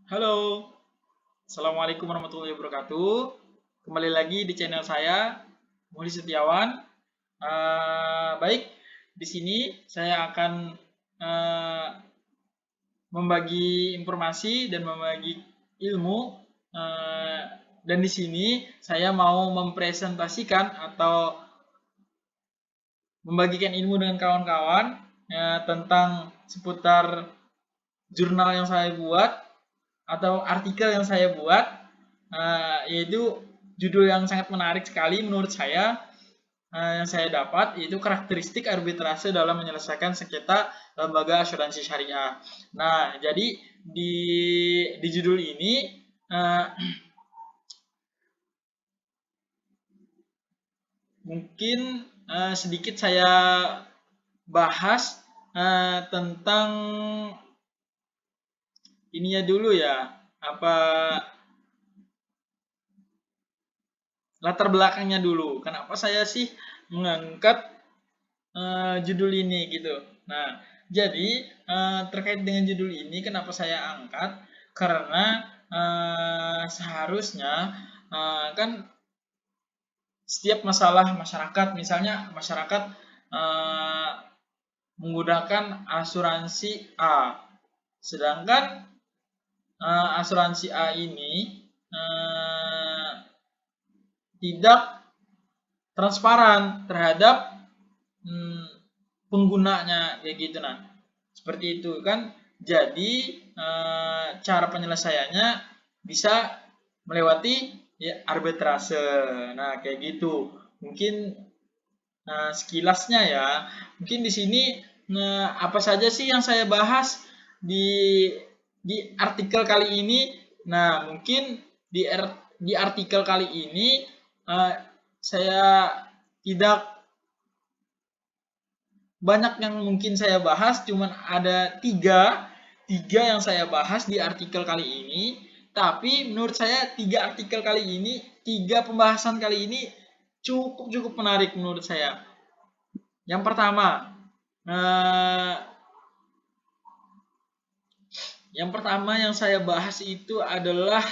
Halo, Assalamualaikum warahmatullahi wabarakatuh. Kembali lagi di channel saya, Muhli Setiawan. Baik, di sini saya akan eh, membagi informasi dan membagi ilmu. eh, dan di sini saya mau mempresentasikan atau membagikan ilmu dengan kawan-kawan tentang seputar jurnal yang saya buat atau artikel yang saya buat, yaitu judul yang sangat menarik sekali menurut saya, yang saya dapat, yaitu karakteristik arbitrase dalam menyelesaikan sengketa lembaga asuransi syariah. Nah, jadi di judul ini mungkin sedikit saya bahas tentang ininya dulu ya, apa latar belakangnya dulu. Kenapa saya sih mengangkat judul ini gitu. Nah, jadi terkait dengan judul ini kenapa saya angkat? Karena seharusnya kan setiap masalah masyarakat, misalnya masyarakat eh, menggunakan asuransi A, sedangkan asuransi A ini tidak transparan terhadap penggunanya kayak gitu. Nah, seperti itu kan. Jadi cara penyelesaiannya bisa melewati ya arbitrase. Nah, kayak gitu. Mungkin sekilasnya ya. Mungkin di sini apa saja sih yang saya bahas di artikel kali ini. Nah, mungkin di artikel kali ini saya tidak banyak yang mungkin saya bahas, cuman ada tiga yang saya bahas di artikel kali ini. Tapi menurut saya tiga pembahasan kali ini cukup cukup menarik menurut saya. Yang pertama, eh, yang saya bahas itu adalah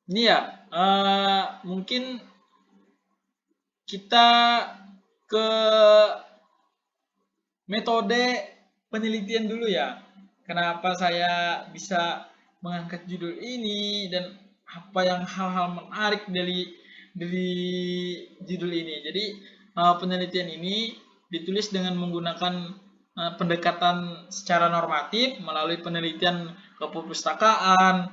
ini ya, mungkin kita ke metode penelitian dulu ya. Kenapa saya bisa mengangkat judul ini dan apa yang hal-hal menarik dari judul ini. Jadi penelitian ini ditulis dengan menggunakan pendekatan secara normatif melalui penelitian keperpustakaan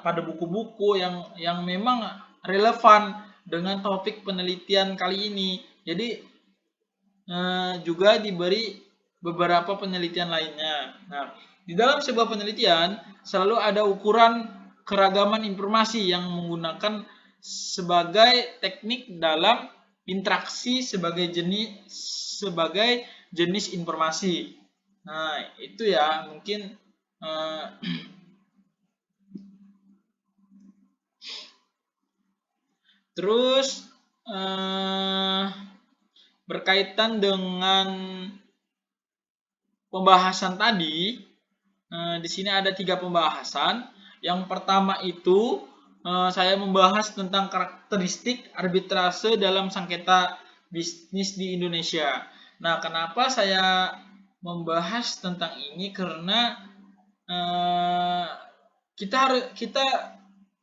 pada buku-buku yang memang relevan dengan topik penelitian kali ini. Jadi juga diberi beberapa penelitian lainnya. Nah, di dalam sebuah penelitian selalu ada ukuran keragaman informasi yang menggunakan sebagai teknik dalam interaksi sebagai jenis informasi. Nah, itu ya mungkin eh, terus berkaitan dengan pembahasan tadi, di sini ada 3 pembahasan. Yang pertama itu saya membahas tentang karakteristik arbitrase dalam sengketa bisnis di Indonesia. Nah, kenapa saya membahas tentang ini? Karena kita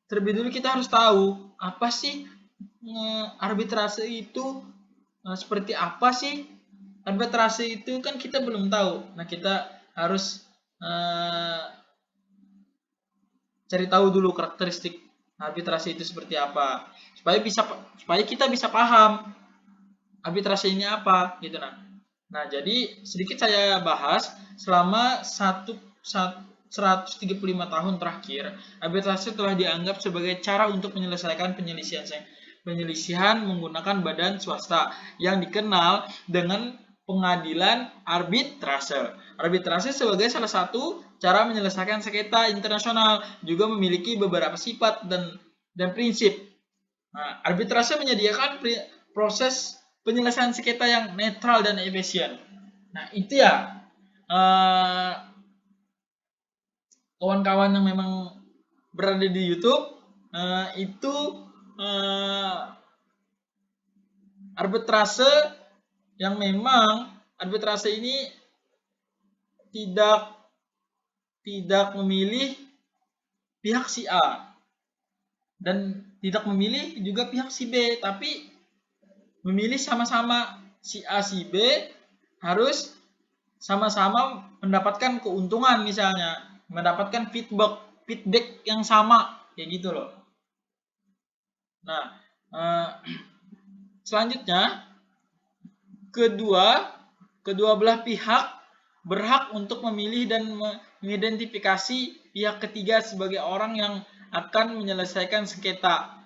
terlebih dulu kita harus tahu apa sih arbitrase itu, seperti apa sih arbitrase itu, kan kita belum tahu. Nah, kita harus cari tahu dulu karakteristik arbitrase itu seperti apa supaya kita bisa paham arbitrase ini apa gitu. Nah, jadi sedikit saya bahas selama 135 tahun terakhir, arbitrase telah dianggap sebagai cara untuk menyelesaikan penyelisihan menggunakan badan swasta yang dikenal dengan pengadilan arbitrase. Arbitrase sebagai salah satu cara menyelesaikan sengketa internasional juga memiliki beberapa sifat dan dan prinsip. Nah, arbitrase menyediakan proses penyelesaian sengketa yang netral dan efisien. Nah, itu ya kawan-kawan yang memang berada di YouTube itu arbitrase yang memang arbitrase ini tidak memilih pihak si A dan tidak memilih juga pihak si B, tapi memilih sama-sama si A si B harus sama-sama mendapatkan keuntungan, misalnya mendapatkan feedback yang sama kayak gitu loh. Nah, selanjutnya kedua belah pihak berhak untuk memilih dan mengidentifikasi pihak ketiga sebagai orang yang akan menyelesaikan sengketa.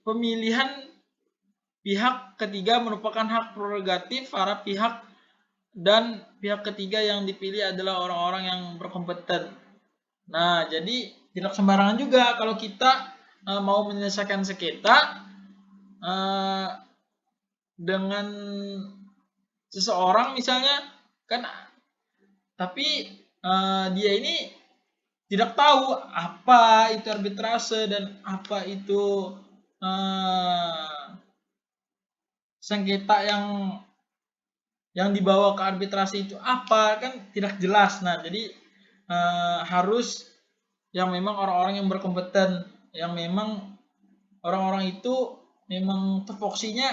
Pemilihan pihak ketiga merupakan hak prerogatif para pihak, dan pihak ketiga yang dipilih adalah orang-orang yang berkompeten. Nah, jadi tidak sembarangan juga kalau kita mau menyelesaikan sengketa dengan seseorang misalnya kan, tapi dia ini tidak tahu apa itu arbitrase dan apa itu sengketa yang dibawa ke arbitrase itu apa, kan tidak jelas. Nah, jadi harus yang memang orang-orang yang berkompeten, yang memang orang-orang itu memang tupoksinya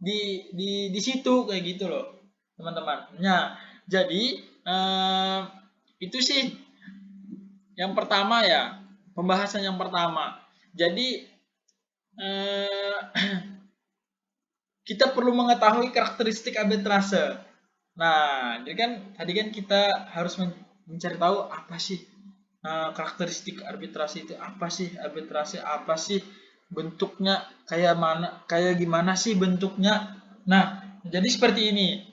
di situ kayak gitu loh, teman-teman. Nah, jadi itu sih yang pertama ya, pembahasan yang pertama. Jadi kita perlu mengetahui karakteristik arbitrase. Nah, jadi kan tadi kan kita harus mencari tahu apa sih karakteristik arbitrase itu, apa sih arbitrase, apa sih bentuknya, kayak gimana sih bentuknya. Nah, jadi seperti ini.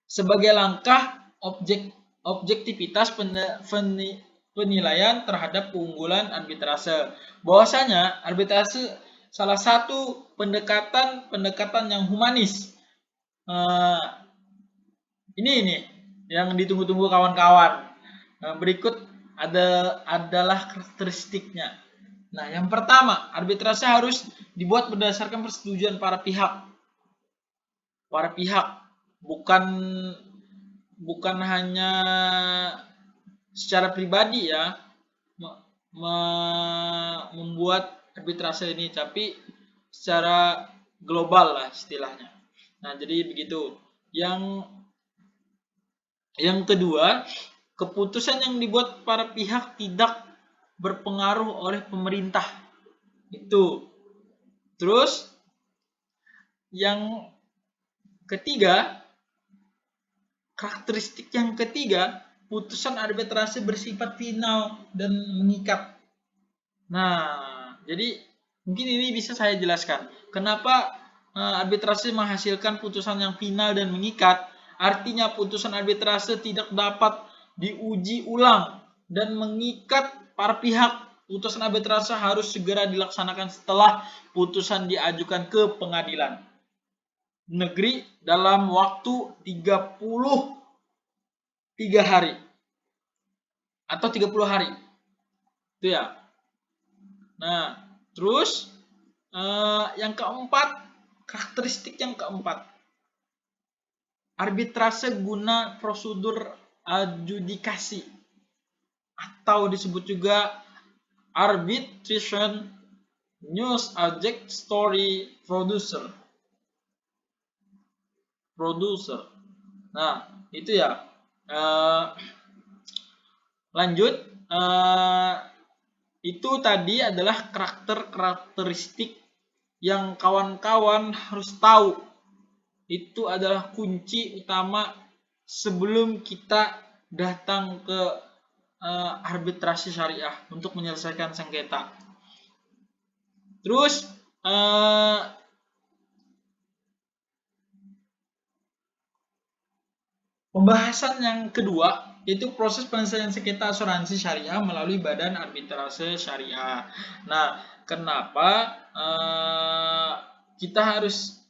Sebagai langkah objektivitas penilaian terhadap keunggulan arbitrase. Bahwasanya arbitrase salah satu pendekatan yang humanis. Ini yang ditunggu-tunggu kawan-kawan. Berikut adalah karakteristiknya. Nah, yang pertama, arbitrase harus dibuat berdasarkan persetujuan para pihak. Bukan hanya secara pribadi ya membuat arbitrase ini, tapi secara global lah istilahnya. Nah, jadi begitu. Yang kedua, keputusan yang dibuat para pihak tidak berpengaruh oleh pemerintah. Itu. Terus yang ketiga, karakteristik yang ketiga, putusan arbitrase bersifat final dan mengikat. Nah, jadi mungkin ini bisa saya jelaskan. Kenapa arbitrase menghasilkan putusan yang final dan mengikat? Artinya putusan arbitrase tidak dapat diuji ulang dan mengikat para pihak. Putusan arbitrase harus segera dilaksanakan setelah putusan diajukan ke pengadilan negeri dalam waktu 33 hari atau 30 hari. Itu ya. Nah, terus yang keempat, karakteristik yang keempat, arbitrase guna prosedur adjudikasi atau disebut juga arbitration news object story producer. Nah, itu ya. Lanjut, itu tadi adalah karakteristik yang kawan-kawan harus tahu. Itu adalah kunci utama sebelum kita datang ke arbitrasi syariah untuk menyelesaikan sengketa. Terus pembahasan yang kedua itu proses penyelesaian sengketa asuransi syariah melalui Badan Arbitrase Syariah. Nah, kenapa kita harus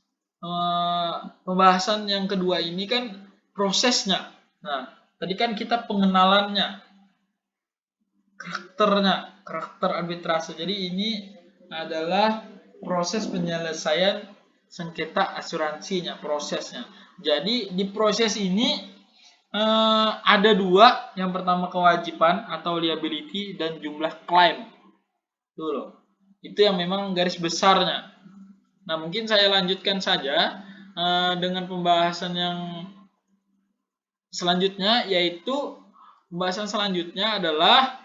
pembahasan yang kedua ini kan prosesnya. Nah, tadi kan kita pengenalannya, karakter arbitrase. Jadi ini adalah proses penyelesaian sengketa asuransinya, prosesnya. Jadi di proses ini ada dua, yang pertama kewajiban atau liability dan jumlah klaim. Tuh loh. Itu yang memang garis besarnya. Nah, mungkin saya lanjutkan saja dengan pembahasan yang selanjutnya, yaitu pembahasan selanjutnya adalah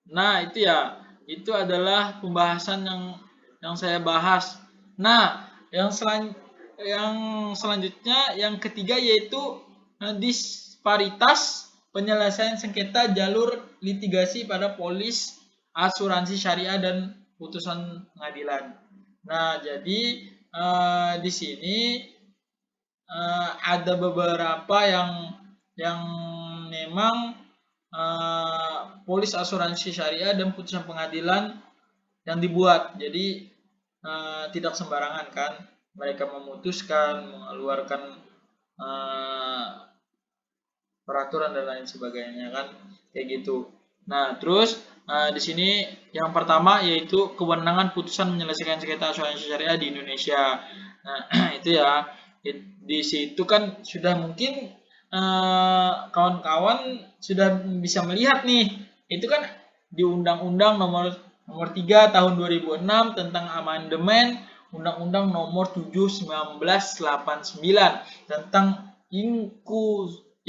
nah, itu ya. Itu adalah pembahasan yang saya bahas. Nah, yang selanjutnya yang ketiga yaitu disparitas penyelesaian sengketa jalur litigasi pada polis asuransi syariah dan putusan pengadilan. Nah, jadi di sini ada beberapa yang memang polis asuransi syariah dan putusan pengadilan yang dibuat. Jadi tidak sembarangan kan mereka memutuskan, mengeluarkan peraturan dan lain sebagainya kan, kayak gitu. Nah, terus di sini yang pertama yaitu kewenangan putusan menyelesaikan sengketa asuransi syariah di Indonesia. Nah, itu ya. Di situ kan sudah mungkin kawan-kawan sudah bisa melihat nih, itu kan di Undang-Undang nomor 3 tahun 2006 tentang amandemen Undang-Undang nomor 7 1989 tentang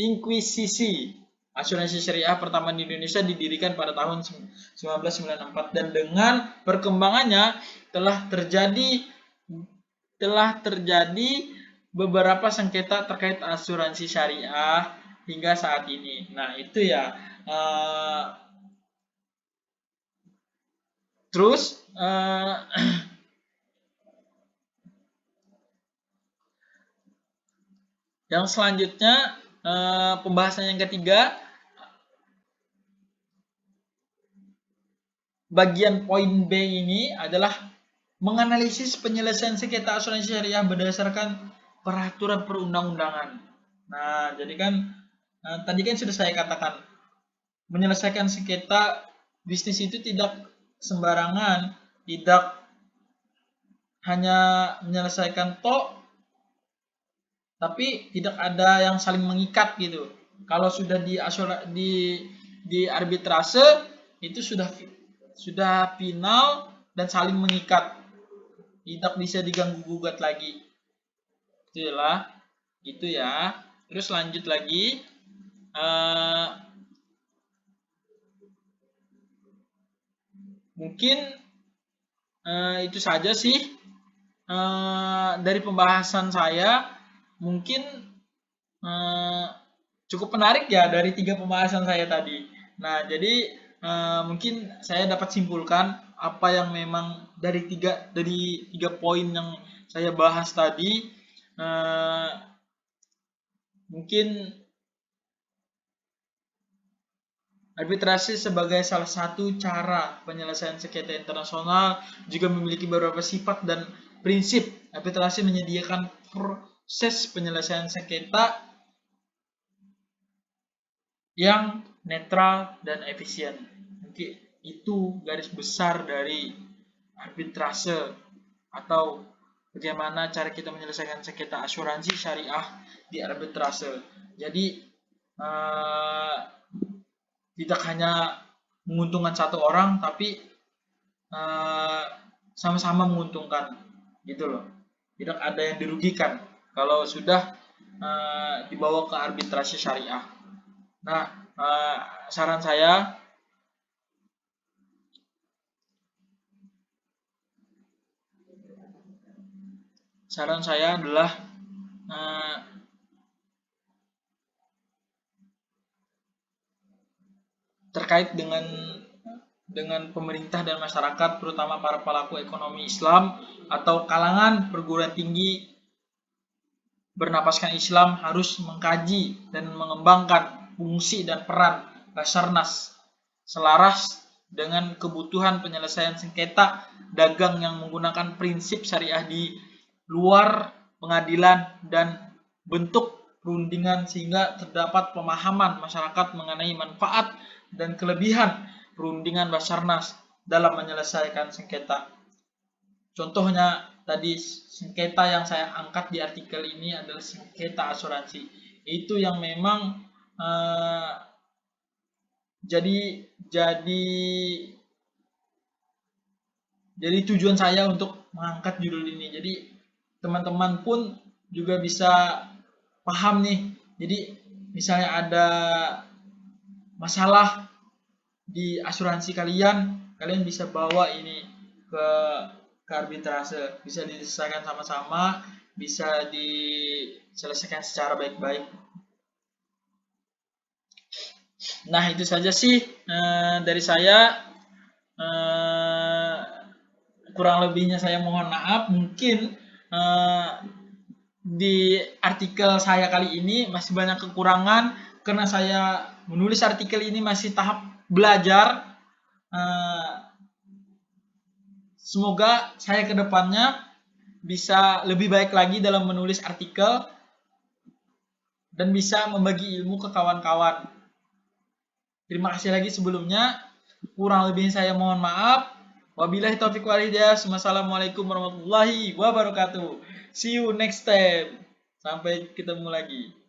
Inkuisisi asuransi syariah pertama di Indonesia didirikan pada tahun 1994, dan dengan perkembangannya telah terjadi beberapa sengketa terkait asuransi syariah hingga saat ini. Nah, itu ya. Terus yang selanjutnya pembahasan yang ketiga, bagian poin B ini adalah menganalisis penyelesaian sengketa asuransi syariah berdasarkan peraturan perundang-undangan. Nah, jadi kan tadi kan sudah saya katakan, menyelesaikan sengketa bisnis itu tidak sembarangan, tidak hanya menyelesaikan tapi tidak ada yang saling mengikat gitu. Kalau sudah di arbitrase itu sudah final dan saling mengikat, tidak bisa diganggu gugat lagi. Itulah, gitu ya. Terus lanjut lagi, mungkin itu saja sih dari pembahasan saya. Mungkin cukup menarik ya dari 3 pembahasan saya tadi. Nah, jadi mungkin saya dapat simpulkan apa yang memang dari tiga poin yang saya bahas tadi, mungkin arbitrase sebagai salah satu cara penyelesaian sengketa internasional juga memiliki beberapa sifat dan prinsip. Arbitrase menyediakan proses penyelesaian sengketa yang netral dan efisien. Mungkin itu garis besar dari arbitrase, atau bagaimana cara kita menyelesaikan sengketa asuransi syariah di arbitrase. Jadi tidak hanya menguntungkan satu orang, tapi sama-sama menguntungkan, gitu loh. Tidak ada yang dirugikan kalau sudah dibawa ke arbitrase syariah. Nah, saran saya adalah terkait dengan dengan pemerintah dan masyarakat, terutama para pelaku ekonomi Islam atau kalangan perguruan tinggi bernapaskan Islam harus mengkaji dan mengembangkan fungsi dan peran Basarnas selaras dengan kebutuhan penyelesaian sengketa dagang yang menggunakan prinsip syariah di luar pengadilan dan bentuk perundingan sehingga terdapat pemahaman masyarakat mengenai manfaat dan kelebihan perundingan Basarnas dalam menyelesaikan sengketa. Contohnya tadi sengketa yang saya angkat di artikel ini adalah sengketa asuransi. Itu yang memang jadi tujuan saya untuk mengangkat judul ini. Jadi teman-teman pun juga bisa paham nih. Jadi misalnya ada masalah di asuransi kalian bisa bawa ini ke arbitrase, bisa diselesaikan sama-sama, bisa diselesaikan secara baik-baik. Nah, itu saja sih dari saya. Kurang lebihnya saya mohon maaf. Mungkin di artikel saya kali ini masih banyak kekurangan karena saya menulis artikel ini masih tahap belajar. Semoga saya ke depannya bisa lebih baik lagi dalam menulis artikel dan bisa membagi ilmu ke kawan-kawan. Terima kasih lagi sebelumnya. Kurang lebihnya saya mohon maaf. Wabillahi taufiq wal hidayah. Wassalamualaikum warahmatullahi wabarakatuh. See you next time. Sampai ketemu lagi.